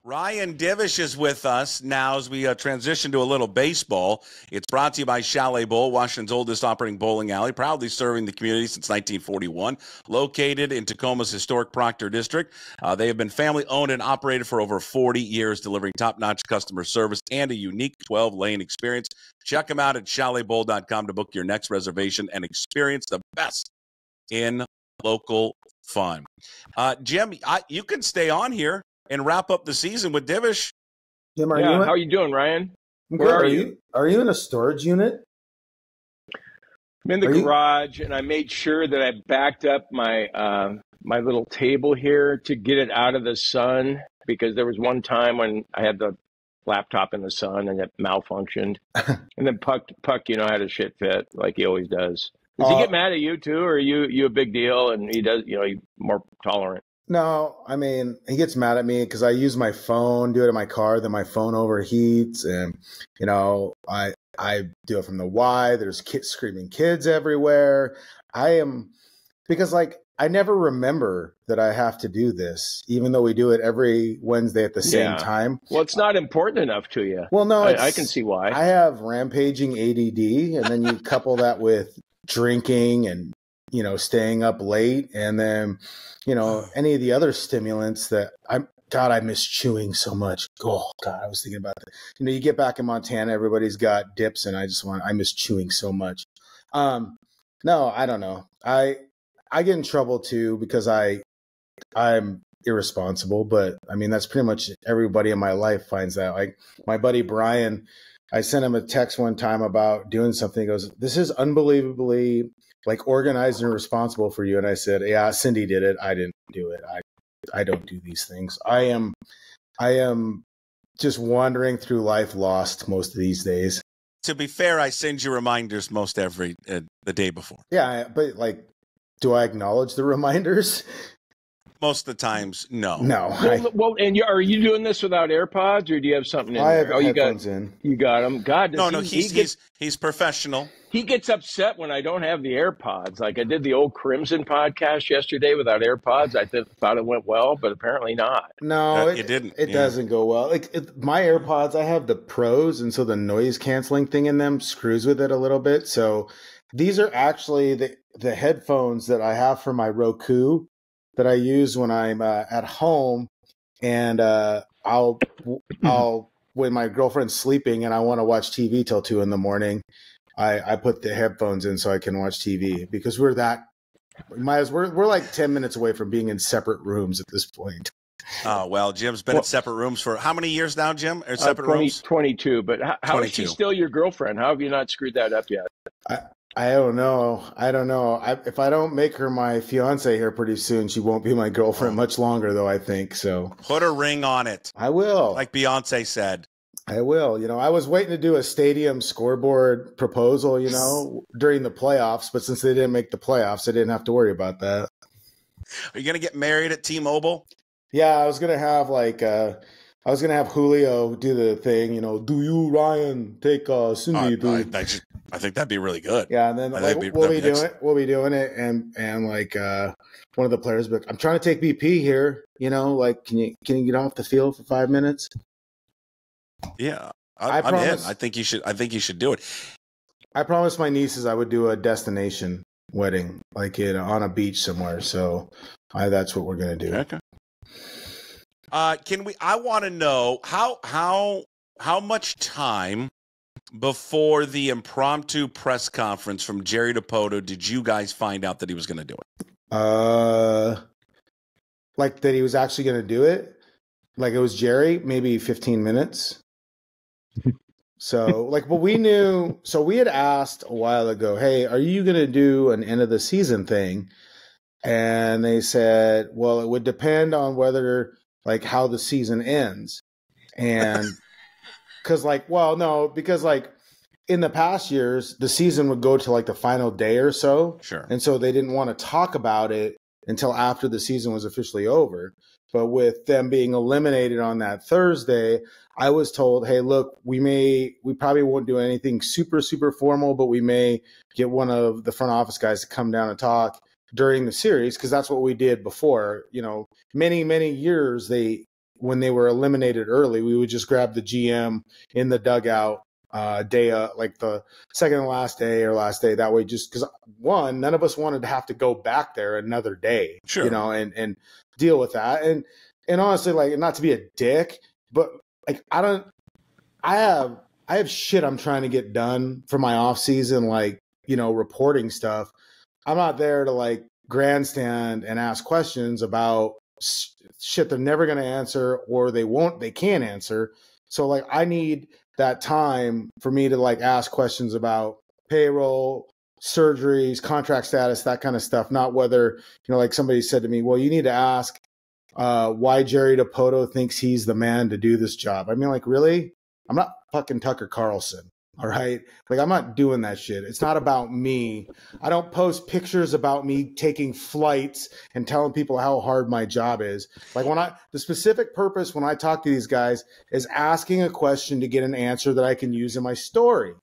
Ryan Divish is with us now as we transition to a little baseball. It's brought to you by Chalet Bowl, Washington's oldest operating bowling alley, proudly serving the community since 1941. Located in Tacoma's historic Proctor District, they have been family-owned and operated for over 40 years, delivering top-notch customer service and a unique 12-lane experience. Check them out at chaletbowl.com to book your next reservation and experience the best in local fun. Jim, you can stay on here and wrap up the season with Divish. Jim, how are you doing, Ryan? Where are you? Are you in a storage unit? I'm in the garage, and I made sure that I backed up my my little table here to get it out of the sun, because there was one time when I had the laptop in the sun and it malfunctioned. And then Puck, had a shit fit like he always does. Does he get mad at you too, or are you a big deal and he does, he's more tolerant? No, I mean, he gets mad at me because I use my phone, do it in my car, then my phone overheats, and I do it from the Y. There's screaming kids everywhere. Because I never remember that I have to do this, even though we do it every Wednesday at the same time. Well, it's not important enough to you. Well, no, I can see why. I have rampaging ADD, and then you couple that with drinking and staying up late, and then any of the other stimulants that I miss chewing so much. Oh God, I was thinking about that. You get back in Montana, everybody's got dips, and I miss chewing so much. No, I don't know. I get in trouble too because I'm irresponsible, but I mean that's pretty much everybody in my life finds that. Like my buddy Brian, I sent him a text one time about doing something. He goes, "This is unbelievably organized and responsible for you." And I said, "Yeah, Cindy did it. I didn't do it. I don't do these things. I am just wandering through life lost most of these days." To be fair, I send you reminders most every the day before. Yeah, but do I acknowledge the reminders? Most of the times, no. No. Well, and are you doing this without AirPods, or do you have something in I there? have headphones in. You got them. God, no. He's professional. He gets upset when I don't have the AirPods. Like I did the old Crimson podcast yesterday without AirPods. I thought it went well, but apparently not. No, it didn't. It doesn't go well. My AirPods, I have the Pros, and so the noise canceling thing in them screws with it a little bit. So these are actually the headphones that I have for my Roku that I use when I'm at home, and I'll when my girlfriend's sleeping and I want to watch TV till 2 a.m, I put the headphones in so I can watch TV, because we're like 10 minutes away from being in separate rooms at this point. Oh, well, Jim's been in separate rooms for how many years now, Jim? Or separate rooms? 22. But how is she still your girlfriend? How have you not screwed that up yet? I don't know. If I don't make her my fiance here pretty soon, she won't be my girlfriend much longer, though, I think. So put a ring on it. I will. Like Beyonce said. I will. I was waiting to do a stadium scoreboard proposal, during the playoffs. But since they didn't make the playoffs, I didn't have to worry about that. Are you going to get married at T-Mobile? Yeah, I was going to have Julio do the thing, do you, Ryan, take Cindy? I think that'd be really good. Yeah, and then we'll be doing it, and one of the players be like, "I'm trying to take BP here, can you get off the field for 5 minutes?" Yeah, I'm in. I think you should do it. I promised my nieces I would do a destination wedding, on a beach somewhere. So that's what we're gonna do. Okay. I want to know how much time before the impromptu press conference from Jerry Dipoto did you guys find out that he was going to do it? That he was actually going to do it? It was Jerry, maybe 15 minutes. So, but we knew. So we had asked a while ago, "Hey, are you going to do an end of the season thing?" And they said, "Well, it would depend on whether." How the season ends. And because in the past years, the season would go to the final day or so. Sure. And so they didn't want to talk about it until after the season was officially over. But with them being eliminated on that Thursday, I was told, "Hey, look, we probably won't do anything super, super formal, but we may get one of the front office guys to come down and talk during the series," because that's what we did before. Many, many years when they were eliminated early, we would just grab the GM in the dugout day, like the second to last day or last day. That way, just because none of us wanted to have to go back there another day, sure, and deal with that. And honestly, like, not to be a dick, but like, I have shit I'm trying to get done for my off season, like, reporting stuff. I'm not there to like grandstand and ask questions about shit they're never going to answer, or they can't answer. So like, I need that time for me to like ask questions about payroll, surgeries, contract status, that kind of stuff. Not whether, like somebody said to me, well, you need to ask why Jerry Dipoto thinks he's the man to do this job. I mean, like, really? I'm not fucking Tucker Carlson. All right. Like, I'm not doing that shit. It's not about me. I don't post pictures about me taking flights and telling people how hard my job is. Like, the specific purpose when I talk to these guys is asking a question to get an answer that I can use in my story.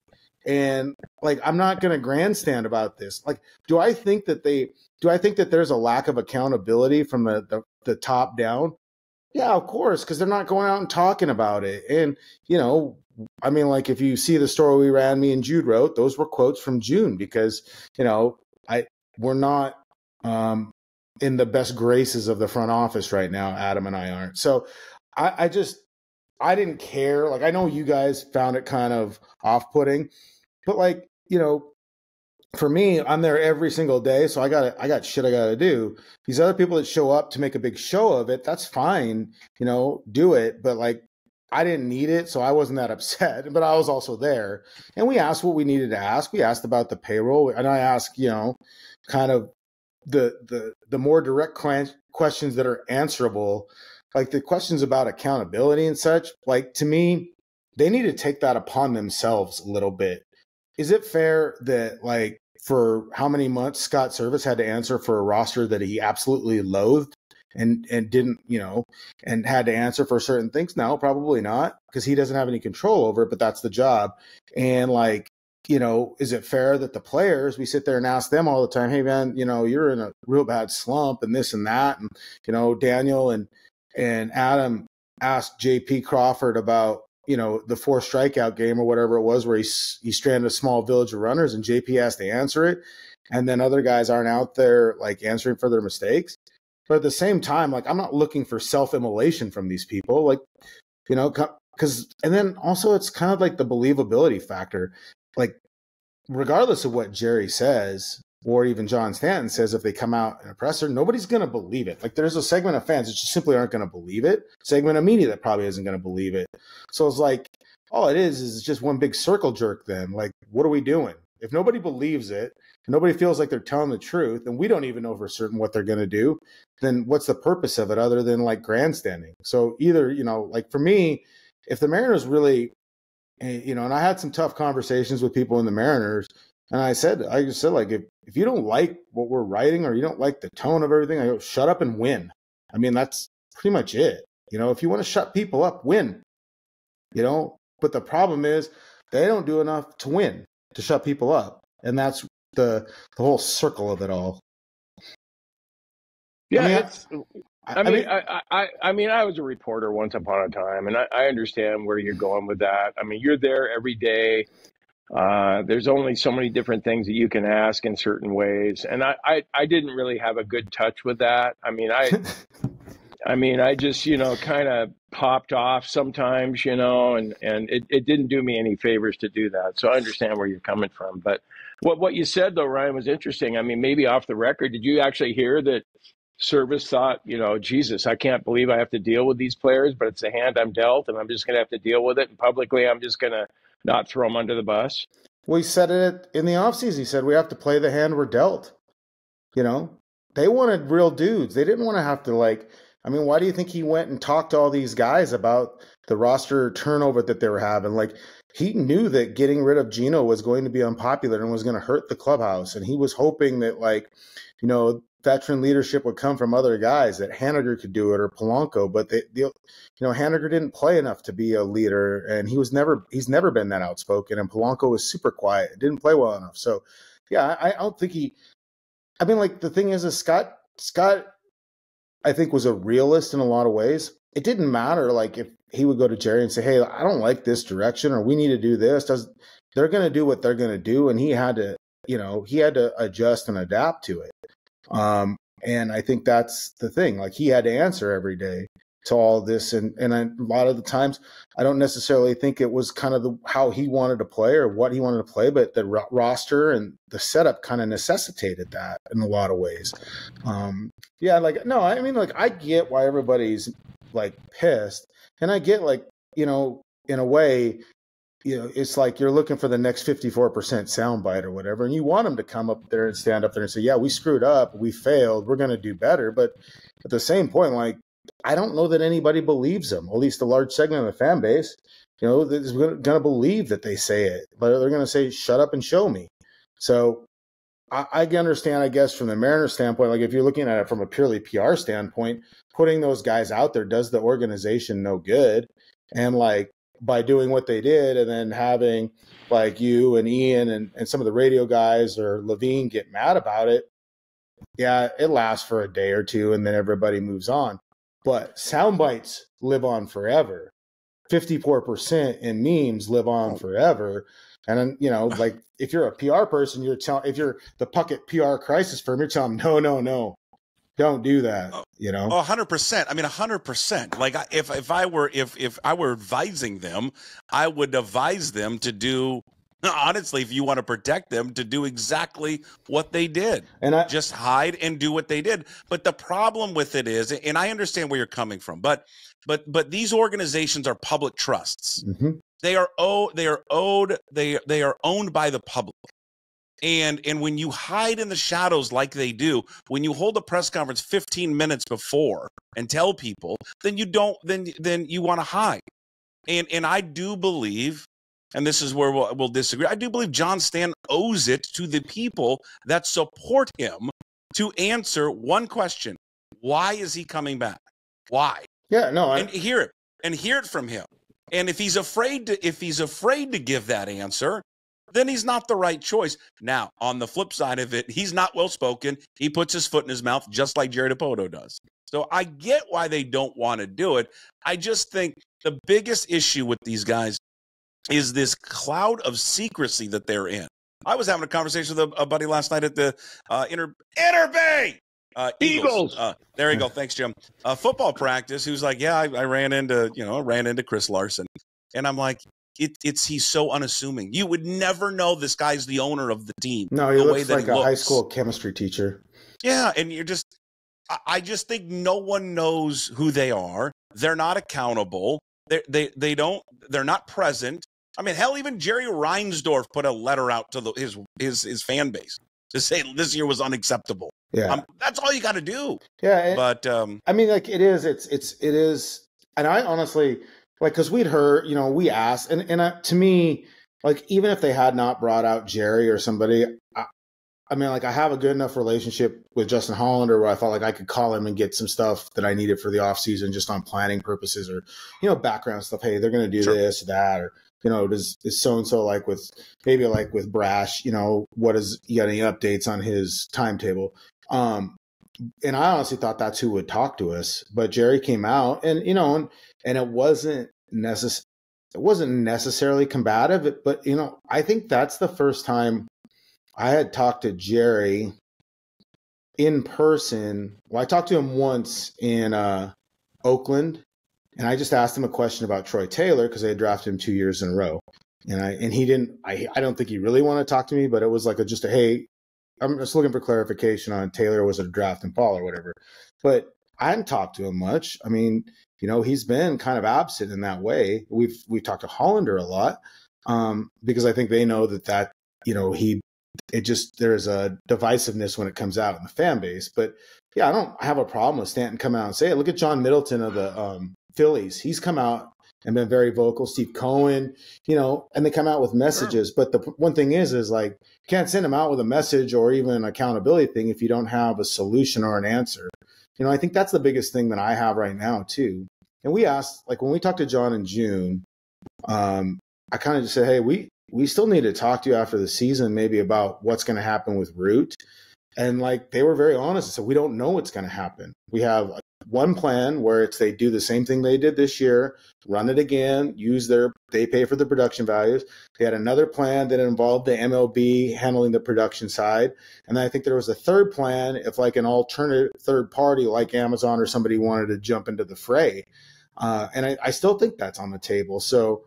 And like, I'm not going to grandstand about this. Like, do I think that there's a lack of accountability from the top down? Yeah, of course, because they're not going out and talking about it. And, I mean, like, if you see the story we ran, me and Jude wrote, those were quotes from June, because, we're not in the best graces of the front office right now. Adam and I aren't. So I didn't care. Like, I know you guys found it kind of off-putting, but like, for me, I'm there every single day. So I got shit I got to do. These other people that show up to make a big show of it, that's fine, do it. But like, I didn't need it, so I wasn't that upset, but I was also there. And we asked what we needed to ask. We asked about the payroll, and I asked, kind of the more direct questions that are answerable, like the questions about accountability and such. Like, to me, they need to take that upon themselves a little bit. Is it fair that, like, for how many months Scott Service had to answer for a roster that he absolutely loathed and didn't, and had to answer for certain things? No, probably not, because he doesn't have any control over it, but that's the job. And like, is it fair that the players, we sit there and ask them all the time, hey man, you're in a real bad slump and this and that. And, Daniel and Adam asked JP Crawford about, the 4 strikeout game or whatever it was, where he stranded a small village of runners, and JP has to answer it. And then other guys aren't out there like answering for their mistakes. But at the same time, like, I'm not looking for self-immolation from these people, like, because, and then also it's kind of like the believability factor. Like, regardless of what Jerry says, or even John Stanton says, if they come out in a presser, nobody's going to believe it. Like, there's a segment of fans that just simply aren't going to believe it. Segment of media that probably isn't going to believe it. So it's like, all it is just one big circle jerk then. Like, what are we doing? If nobody believes it, and nobody feels like they're telling the truth, and we don't even know for certain what they're going to do, then what's the purpose of it other than like grandstanding? So either, like for me, if the Mariners really, and I had some tough conversations with people in the Mariners, and I just said, like, if you don't like what we're writing, or you don't like the tone of everything, I go, shut up and win. I mean, that's pretty much it. If you want to shut people up, win. But the problem is they don't do enough to win, to shut people up. And that's the whole circle of it all. Yeah, I mean, I was a reporter once upon a time, and I understand where you're going with that. I mean, you're there every day. There's only so many different things that you can ask in certain ways. And I didn't really have a good touch with that. I mean, I just, kind of popped off sometimes, and it didn't do me any favors to do that. So I understand where you're coming from. But what you said, though, Ryan, was interesting. I mean, maybe off the record, did you actually hear that Service thought, Jesus, I can't believe I have to deal with these players, but it's the hand I'm dealt, and I'm just going to have to deal with it. And publicly, I'm just going to not throw them under the bus? Well, he said it in the offseason. He said, we have to play the hand we're dealt. They wanted real dudes. They didn't want to have to, like, I mean, why do you think he went and talked to all these guys about the roster turnover that they were having? Like, he knew that getting rid of Gino was going to be unpopular and was going to hurt the clubhouse. And he was hoping that, like, veteran leadership would come from other guys, that Haniger could do it, or Polanco. But Haniger didn't play enough to be a leader, and he's never been that outspoken. And Polanco was super quiet, didn't play well enough. So yeah, I don't think I mean, like, the thing is Scott I think was a realist in a lot of ways. It didn't matter like if he would go to Jerry and say, "Hey, I don't like this direction," or "We need to do this." They're going to do what they're going to do, and he had to adjust and adapt to it. And I think that's the thing. Like he had to answer every day to all this, and a lot of the times, I don't necessarily think it was kind of how he wanted to play or what he wanted to play, but the roster and the setup kind of necessitated that in a lot of ways. I get why everybody's like pissed, and I get like in a way. It's like you're looking for the next 54% soundbite or whatever, and you want them to come up there and stand up there and say, "Yeah, we screwed up, we failed, we're going to do better." But at the same point, like I don't know that anybody believes them. At least a large segment of the fan base, is going to believe that they say it, but they're going to say, "Shut up and show me." So I understand, I guess, from the Mariners standpoint, like if you're looking at it from a purely PR standpoint, putting those guys out there does the organization no good, and like. By doing what they did and then having like you and Ian and some of the radio guys or Levine get mad about it, yeah, it lasts for a day or two and then everybody moves on. But sound bites live on forever. 54% in memes live on forever. And then, like if you're a PR person, if you're the Puckett PR crisis firm, you're telling them, no. Don't do that, 100%. I mean, 100%. Like if I were advising them, I would advise them to do, honestly, if you want to protect them, to do exactly what they did. And just hide and do what they did. But the problem with it is, and I understand where you're coming from, but these organizations are public trusts. Mm-hmm. They are owned by the public. And when you hide in the shadows like they do, when you hold a press conference 15 minutes before and tell people, then you want to hide. And I do believe, and this is where we'll disagree, I do believe John Stanton owes it to the people that support him to answer one question: why is he coming back? Why? Yeah, no, and hear it from him. And if he's afraid to give that answer, then he's not the right choice. Now, on the flip side of it, he's not well-spoken. He puts his foot in his mouth just like Jerry Dipoto does. So I get why they don't want to do it. I just think the biggest issue with these guys is this cloud of secrecy that they're in. I was having a conversation with a buddy last night at the Inter Bay Eagles. There you go. Thanks, Jim. Football practice. Who's like, yeah, I ran into Chris Larson. And I'm like, he's so unassuming. You would never know this guy's the owner of the team. No, he looks like a high school chemistry teacher. Yeah, and I just think no one knows who they are. They're not accountable. They're not present. I mean, hell, even Jerry Reinsdorf put a letter out to his fan base to say this year was unacceptable. Yeah, that's all you got to do. Yeah, but I mean, like it is. It is. And I honestly. Like, because we'd heard, we asked, and to me, like, even if they had not brought out Jerry or somebody, I mean, like, I have a good enough relationship with Justin Hollander where I felt like I could call him and get some stuff that I needed for the offseason just on planning purposes or, background stuff. Hey, they're going to do this, that, or, is so-and-so like with Brash, what is, you got any updates on his timetable? And I honestly thought that's who would talk to us, but Jerry came out and, and it wasn't necessarily combative, but I think that's the first time I had talked to Jerry in person. Well, I talked to him once in Oakland, and I just asked him a question about Troy Taylor because they had drafted him 2 years in a row, and he didn't. I don't think he really wanted to talk to me, but it was like hey, I'm just looking for clarification on Taylor. Was it a draft and fall or whatever? But I hadn't talked to him much. I mean, he's been kind of absent in that way. We've talked to Hollander a lot because I think they know that there's a divisiveness when it comes out in the fan base. But yeah, I don't have a problem with Stanton coming out and say it. Look at John Middleton of the Phillies. He's come out and been very vocal. Steve Cohen, and they come out with messages. Sure. But the one thing is like, you can't send them out with a message or even an accountability thing if you don't have a solution or an answer. I think that's the biggest thing that I have right now too. And we asked, like when we talked to John in June, I kind of just said, hey, we still need to talk to you after the season, maybe about what's going to happen with Root. And like, they were very honest and said, we don't know what's going to happen. We have one plan where they do the same thing they did this year, run it again, they pay for the production values. They had another plan that involved the MLB handling the production side. And then I think there was a third plan if like an alternative third party like Amazon or somebody wanted to jump into the fray. And I still think that's on the table. So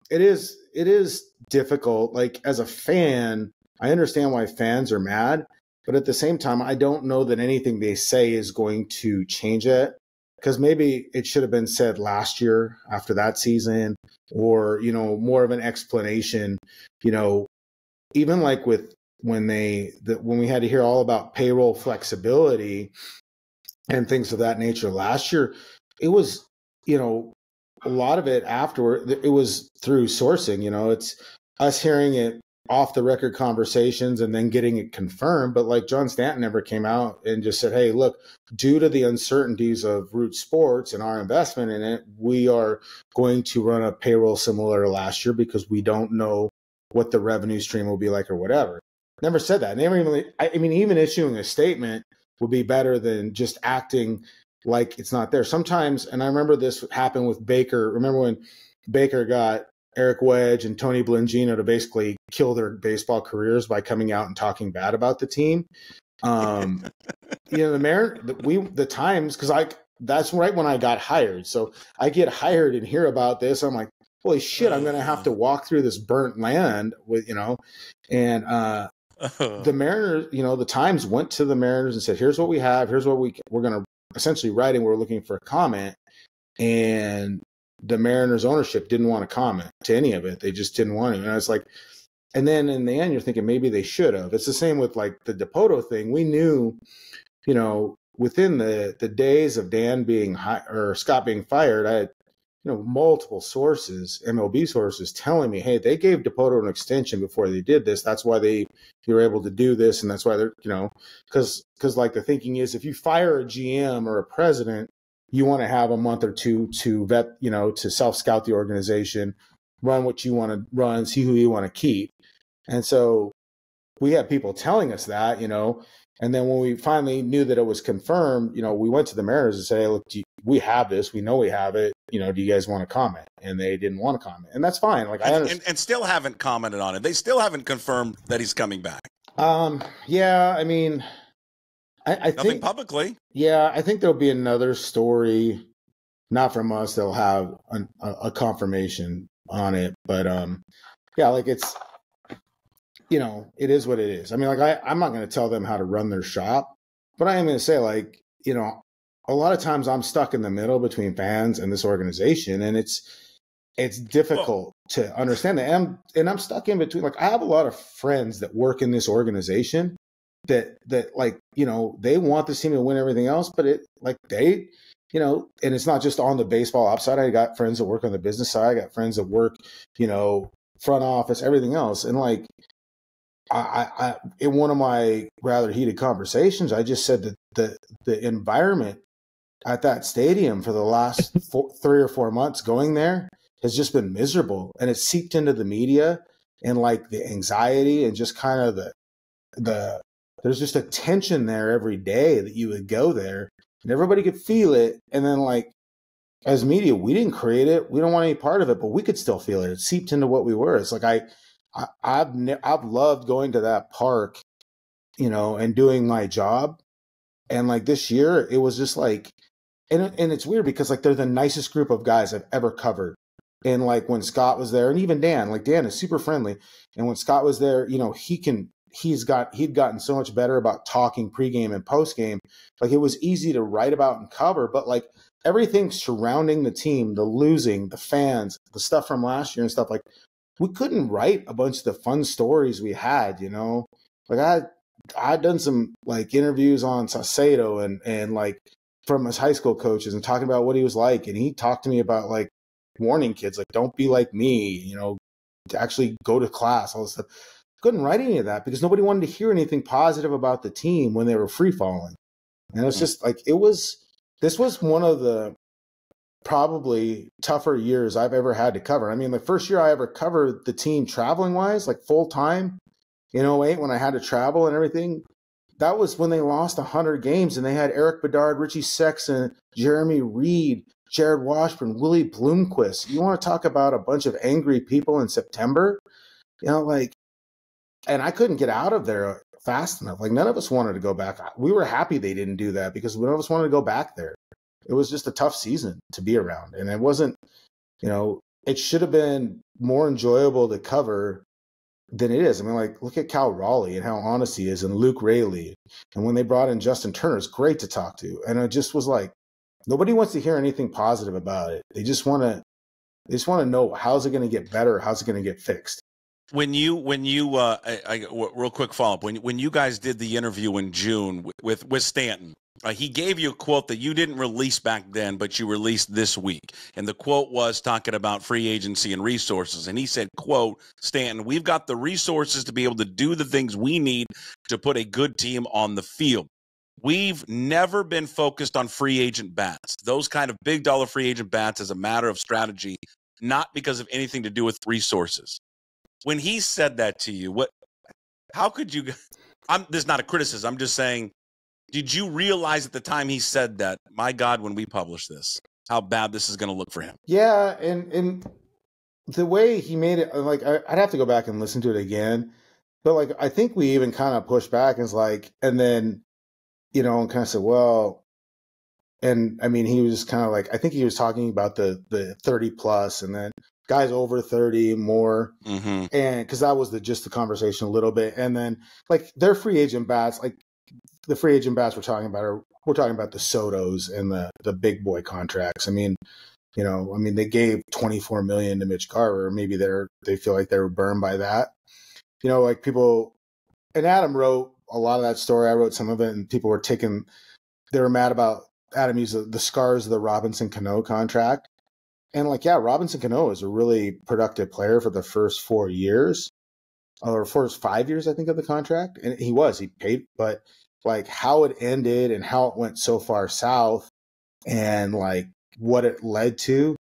it is difficult. Like as a fan, I understand why fans are mad. But at the same time, I don't know that anything they say is going to change it, because maybe it should have been said last year after that season, or, more of an explanation, even like when we had to hear all about payroll flexibility and things of that nature last year, it was, a lot of it afterward, it was through sourcing, it's us hearing it off the record conversations and then getting it confirmed. But like John Stanton never came out and just said, hey, look, due to the uncertainties of Root Sports and our investment in it, we are going to run a payroll similar to last year because we don't know what the revenue stream will be like or whatever. Never said that. Even issuing a statement would be better than just acting like it's not there. Sometimes, and I remember this happened with Baker. Remember when Baker got Eric Wedge and Tony Bongino to basically kill their baseball careers by coming out and talking bad about the team. The Times, because that's right when I got hired. So I get hired and hear about this. I'm like, holy shit, I'm going to have to walk through this burnt land with, and the Mariners, the Times went to the Mariners and said, here's what we have. Here's what we're going to essentially writing. We're looking for a comment. And the Mariners ownership didn't want to comment to any of it. They just didn't want to. And I was like, and then in the end, you're thinking maybe they should have. It's the same with like the Dipoto thing. We knew, within the days of Dan being or Scott being fired, I had, multiple sources, MLB sources telling me, hey, they gave Dipoto an extension before they did this. That's why they were able to do this. And that's why they're, because like the thinking is if you fire a GM or a president, you want to have a month or two to vet, to self-scout the organization, run what you want to run, see who you want to keep. And so we had people telling us that, and then when we finally knew that it was confirmed, we went to the Mariners and said, hey, look, we have this. We know we have it. Do you guys want to comment? And they didn't want to comment. And that's fine. Like I understand. And still haven't commented on it. They still haven't confirmed that he's coming back. Yeah, I mean, I Nothing think publicly. Yeah, I think there'll be another story, not from us. They'll have a confirmation on it, but yeah, like it's, it is what it is. I mean, like I'm not going to tell them how to run their shop, but I am going to say, like, a lot of times I'm stuck in the middle between fans and this organization, and it's difficult to understand that. And I'm stuck in between. Like I have a lot of friends that work in this organization that like, they want this team to win everything else, but and it's not just on the baseball ops side. I got friends that work on the business side. I got friends that work, front office, everything else. And like, I in one of my rather heated conversations, I just said that the environment at that stadium for the last 3 or 4 months going there has just been miserable, and it seeped into the media, and like the anxiety and just kind of the there's just a tension there every day that you would go there and everybody could feel it. And then like as media, we didn't create it. We don't want any part of it, but we could still feel it. It seeped into what we were. It's like I've loved going to that park, and doing my job. And like this year, it was just like, and it's weird because like they're the nicest group of guys I've ever covered. And like when Scott was there, and even Dan, like Dan is super friendly. And when Scott was there, he'd gotten so much better about talking pregame and postgame. Like it was easy to write about and cover, but like everything surrounding the team, the losing, the fans, the stuff from last year and stuff, like we couldn't write a bunch of the fun stories we had, like I'd done some like interviews on Saucedo and like from his high school coaches and talking about what he was like. And he talked to me about like warning kids, like, don't be like me, to actually go to class, all this stuff. Couldn't write any of that because nobody wanted to hear anything positive about the team when they were free falling. And it was just like, this was one of the probably tougher years I've ever had to cover. I mean, the first year I ever covered the team traveling wise, like full time in 2008 when I had to travel and everything, that was when they lost 100 games and they had Eric Bedard, Richie Sexton, Jeremy Reed, Jared Washburn, Willie Bloomquist. You want to talk about a bunch of angry people in September? You know, like, and I couldn't get out of there fast enough. Like, none of us wanted to go back. We were happy they didn't do that because none of us wanted to go back there. It was just a tough season to be around. And it wasn't, you know, it should have been more enjoyable to cover than it is. I mean, like, look at Cal Raleigh and how honest he is, and Luke Raley. And when they brought in Justin Turner, it's great to talk to. And it just was like, nobody wants to hear anything positive about it. They just want to know, how's it going to get better? How's it going to get fixed? When you real quick follow up, when you guys did the interview in June with Stanton, he gave you a quote that you didn't release back then, but you released this week. And the quote was talking about free agency and resources. And he said, quote, Stanton, we've got the resources to be able to do the things we need to put a good team on the field. We've never been focused on free agent bats. Those kind of big dollar free agent bats as a matter of strategy, not because of anything to do with resources. When he said that to you, how could you, this is not a criticism, I'm just saying, did you realize at the time he said that, my God, when we publish this, how bad this is going to look for him? Yeah, and the way he made it, like, I'd have to go back and listen to it again. But, like, I think we even kind of pushed back and was like, and then, you know, and kind of said, well, and I mean, he was kind of like, I think he was talking about the 30 plus and then guys over 30 more. Mm-hmm. And because that was just the conversation a little bit. And then, like, their free agent bats, like, the free agent bats we're talking about the Sotos and the big boy contracts. I mean, you know, they gave $24 million to Mitch Garver. Maybe they feel like they were burned by that. You know, like, people, and Adam wrote a lot of that story. I wrote some of it, and people were they were mad about Adam used the scars of the Robinson Cano contract. And, like, yeah, Robinson Cano is a really productive player for the first 4 years, or first 5 years, I think, of the contract. And he paid, but, like, how it ended and how it went so far south and, like, what it led to,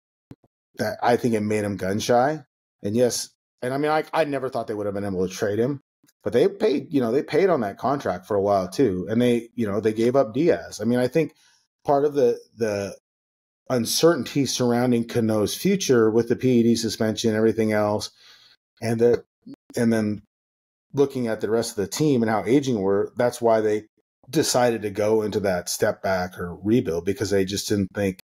that I think it made him gun shy. And yes, and I mean, I never thought they would have been able to trade him, but they paid on that contract for a while too. And they gave up Diaz. I mean, I think part of the uncertainty surrounding Cano's future with the PED suspension and everything else, and then looking at the rest of the team and how aging were, that's why they decided to go into that step back or rebuild, because they just didn't think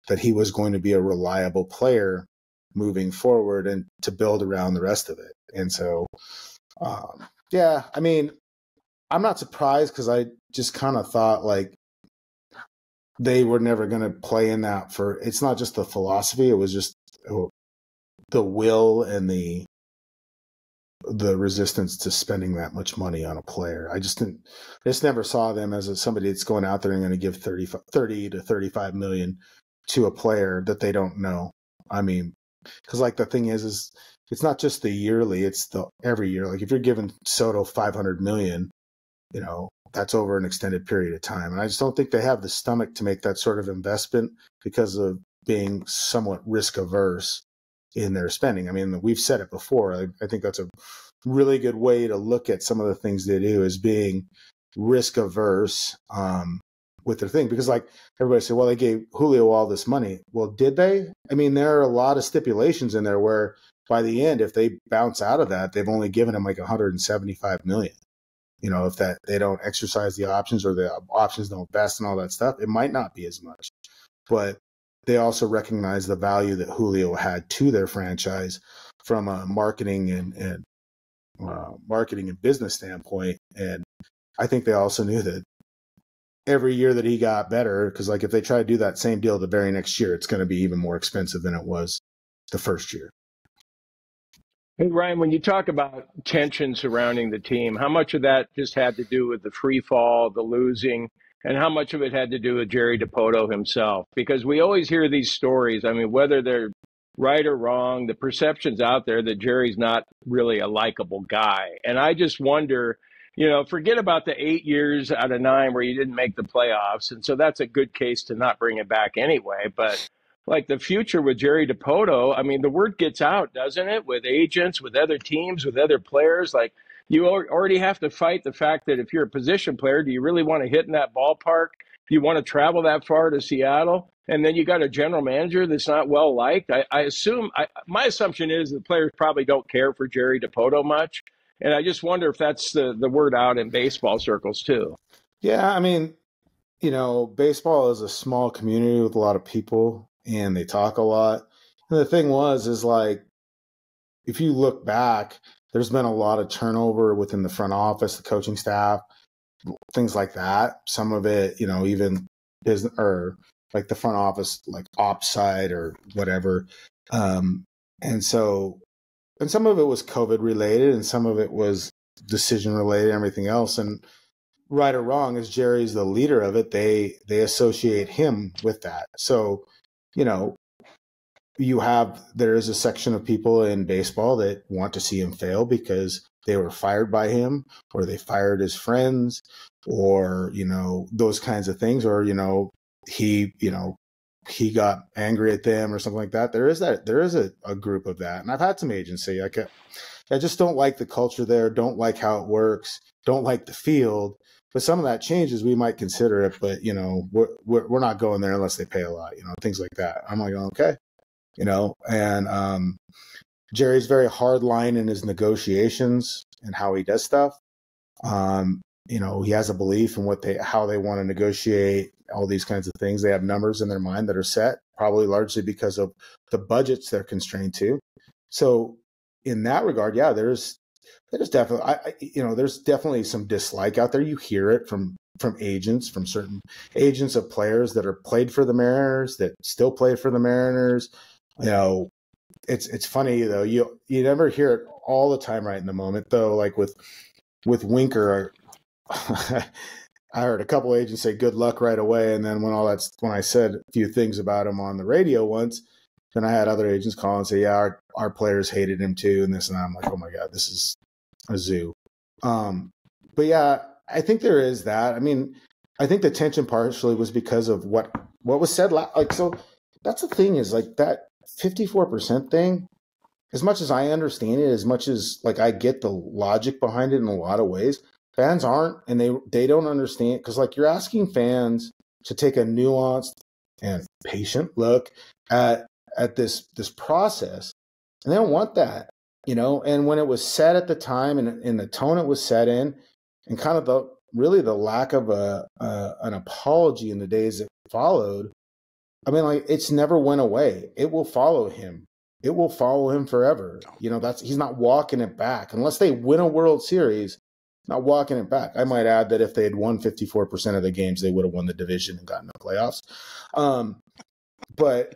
that he was going to be a reliable player moving forward and to build around the rest of it. And so, yeah, I mean, I'm not surprised, because I just kind of thought, like, they were never going to play in that it's not just the philosophy, it was just the will and the resistance to spending that much money on a player. I just never saw them as somebody that's going out there and going to give 30 to 35 million to a player that they don't know. I mean, because, like, the thing is it's not just the yearly, it's the every year. Like, if you're giving Soto 500 million, you know, that's over an extended period of time. And I just don't think they have the stomach to make that sort of investment because of being somewhat risk averse in their spending. I mean, we've said it before. I think that's a really good way to look at some of the things they do, as being risk averse with their thing. Because, like, everybody said, well, they gave Julio all this money. Well, did they? I mean, there are a lot of stipulations in there where by the end, if they bounce out of that, they've only given him like 175 million. You know, if that they don't exercise the options, or the options don't vest and all that stuff, it might not be as much. But they also recognize the value that Julio had to their franchise from a marketing and business standpoint. And I think they also knew that every year that he got better, because, like, if they try to do that same deal the very next year, it's going to be even more expensive than it was the first year. Hey, Ryan, when you talk about tension surrounding the team, how much of that just had to do with the free fall, the losing, and how much of it had to do with Jerry Dipoto himself? Because we always hear these stories. I mean, whether they're right or wrong, the perception's out there that Jerry's not really a likable guy. And I just wonder, you know, forget about the 8 years out of 9 where you didn't make the playoffs. And so that's a good case to not bring it back anyway. But, like, the future with Jerry Dipoto, I mean, the word gets out, doesn't it? With agents, with other teams, with other players. Like, you already have to fight the fact that if you're a position player, do you really want to hit in that ballpark? Do you want to travel that far to Seattle? And then you got a general manager that's not well liked. My assumption is the players probably don't care for Jerry Dipoto much. And I just wonder if that's the word out in baseball circles too. Yeah, I mean, baseball is a small community with a lot of people, and they talk a lot. And the thing is like, if you look back, there's been a lot of turnover within the front office, the coaching staff, things like that. Some of it, even business or like the front office, like ops side or whatever. And some of it was COVID related, and some of it was decision related, and everything else. And right or wrong, as Jerry's the leader of it, they associate him with that. So, there is a section of people in baseball that want to see him fail because they were fired by him, or they fired his friends, or, those kinds of things, or, he got angry at them or something like that. There is a group of that. And I've had some agents say, like, I just don't like the culture there, don't like how it works, don't like the field. But some of that changes, we might consider it, but, we're not going there unless they pay a lot, things like that. I'm like, okay, and Jerry's very hard line in his negotiations and how he does stuff. He has a belief in how they want to negotiate all these kinds of things. They have numbers in their mind that are set, probably largely because of the budgets they're constrained to. So in that regard, yeah, there's definitely, there's definitely some dislike out there. You hear it from agents, from certain agents of players that are played for the Mariners, that still play for the Mariners. It's funny though. You never hear it all the time right in the moment though. Like with Winker, I heard a couple agents say good luck right away, and then when I said a few things about him on the radio once, then I had other agents call and say, yeah, our players hated him too, and this and that. I'm like, oh my God, this is a zoo. But yeah, I think there is that. I mean, I think the tension partially was because of what was said. So that's the thing, is like that 54% thing, as much as I understand it, as much as like I get the logic behind it in a lot of ways, fans aren't, and they don't understand, because like you're asking fans to take a nuanced and patient look at this process, and they don't want that, and when it was said at the time, and the tone it was said in, and kind of the lack of an apology in the days that followed, I mean, like, it's never went away. It will follow him. It will follow him forever. He's not walking it back unless they win a World Series. Not walking it back. I might add that if they had won 54% of the games, they would have won the division and gotten the playoffs. But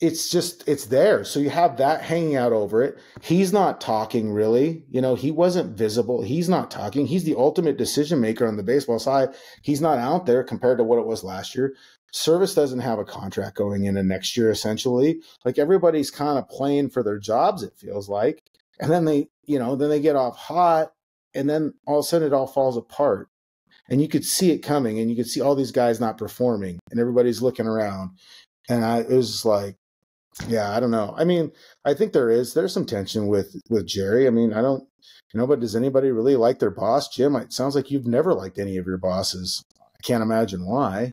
it's there. So you have that hanging out over it. He's not talking really. He wasn't visible. He's not talking. He's the ultimate decision maker on the baseball side. He's not out there compared to what it was last year. Service doesn't have a contract going into next year, essentially. Like, everybody's kind of playing for their jobs, it feels like. And then they get off hot, and then all of a sudden it all falls apart. And you could see it coming, and you could see all these guys not performing, and everybody's looking around. And it was just like, yeah, I don't know. I mean, I think there's some tension with Jerry. I mean, I don't, but does anybody really like their boss? Jim, it sounds like you've never liked any of your bosses. I can't imagine why.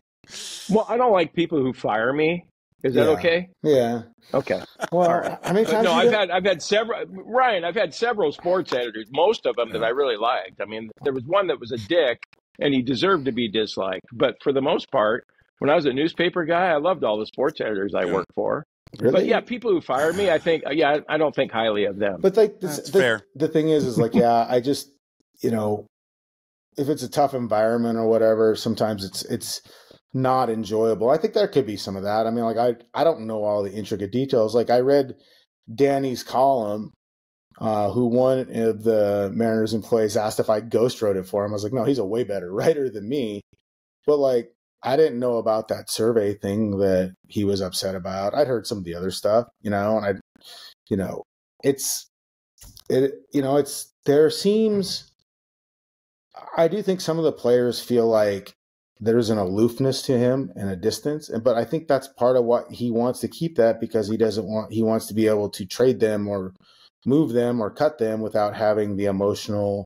Well, I don't like people who fire me. Is that okay? Yeah. Okay. Well, right. How many times? No, I've had several, Ryan. I've had several sports editors, most of them that I really liked. I mean, there was one that was a dick, and he deserved to be disliked. But for the most part, when I was a newspaper guy, I loved all the sports editors I worked for. Really? But yeah, people who fire me, I don't think highly of them. But like, fair. The thing is like, yeah, I just, if it's a tough environment or whatever, sometimes it's not enjoyable. I think there could be some of that. I mean, like, I don't know all the intricate details. Like, I read Danny's column, who one of the Mariners employees asked if I ghost wrote it for him. I was like, no, he's a way better writer than me. But like, I didn't know about that survey thing that he was upset about. I'd heard some of the other stuff, and I do think some of the players feel like there's an aloofness to him and a distance. But I think that's part of what he wants to keep that, because he wants to be able to trade them or move them or cut them without having the emotional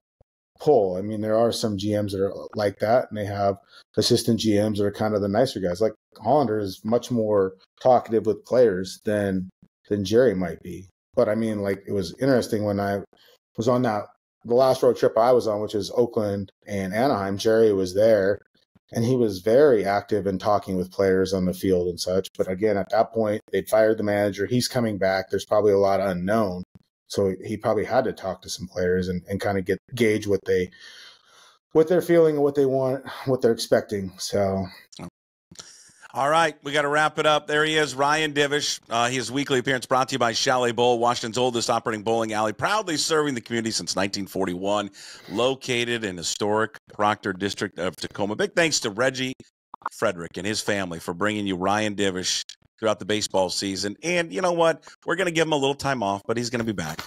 pull. I mean, there are some GMs that are like that, and they have assistant GMs that are kind of the nicer guys. Like Hollander is much more talkative with players than Jerry might be. But I mean, like, it was interesting when I was on the last road trip I was on, which is Oakland and Anaheim. Jerry was there, and he was very active in talking with players on the field and such. But again, at that point, they'd fired the manager. He's coming back. There's probably a lot unknown. So he probably had to talk to some players and kind of gauge what they're feeling and what they want, what they're expecting. So, all right, we got to wrap it up. There he is, Ryan Divish. His weekly appearance brought to you by Chalet Bowl, Washington's oldest operating bowling alley, proudly serving the community since 1941, located in historic Proctor District of Tacoma. Big thanks to Reggie Frederick and his family for bringing you Ryan Divish throughout the baseball season. And you know what? We're going to give him a little time off, but he's going to be back.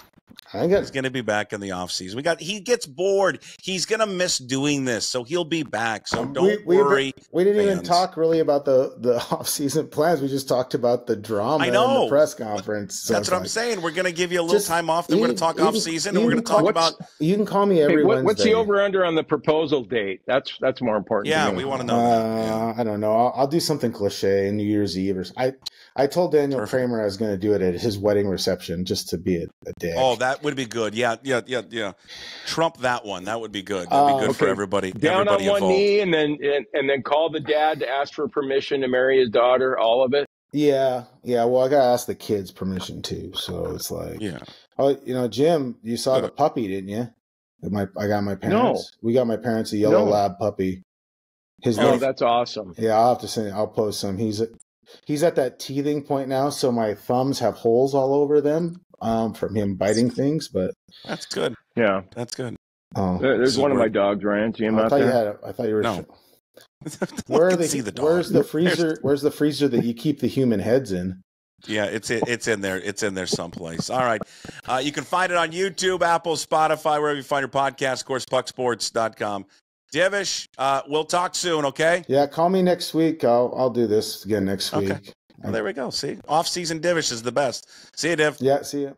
He's going to be back in the offseason. He gets bored. He's going to miss doing this, so he'll be back. So don't worry. We didn't even talk really about the offseason plans. We just talked about the drama in the press conference. So that's what I'm saying. We're going to give you a little time off. Then we're going to talk offseason, and we're going to talk about. You can call me every Wednesday. What's the over/under on the proposal date? That's more important. Yeah, we want to know that. I don't know. I'll do something cliche, New Year's Eve. I told Daniel Kramer I was going to do it at his wedding reception just to be a dick. Oh, that would be good. Yeah. Trump that one. That would be good. That'd be good for everybody. Down on one knee and then call the dad to ask for permission to marry his daughter. All of it. Yeah. Well, I got to ask the kids permission too. So it's like, oh, Jim, you saw the puppy, didn't you? I got my parents. No. We got my parents a yellow lab puppy. That's awesome. Yeah, I'll have to say. I'll post some. He's at that teething point now, so my thumbs have holes all over them from him biting things. But that's good. Yeah, that's good. There's one of my dogs, Ryan. See him out there? I thought you were. No. Where are where's the freezer? Where's the freezer that you keep the human heads in? Yeah, it's in there. It's in there someplace. All right. You can find it on YouTube, Apple, Spotify, wherever you find your podcast. Of course, pucksports.com. Divish, we'll talk soon, okay? Yeah, call me next week. I'll do this again next week. Well, there we go. See? Off-season Divish is the best. See you, Div. Yeah, see you.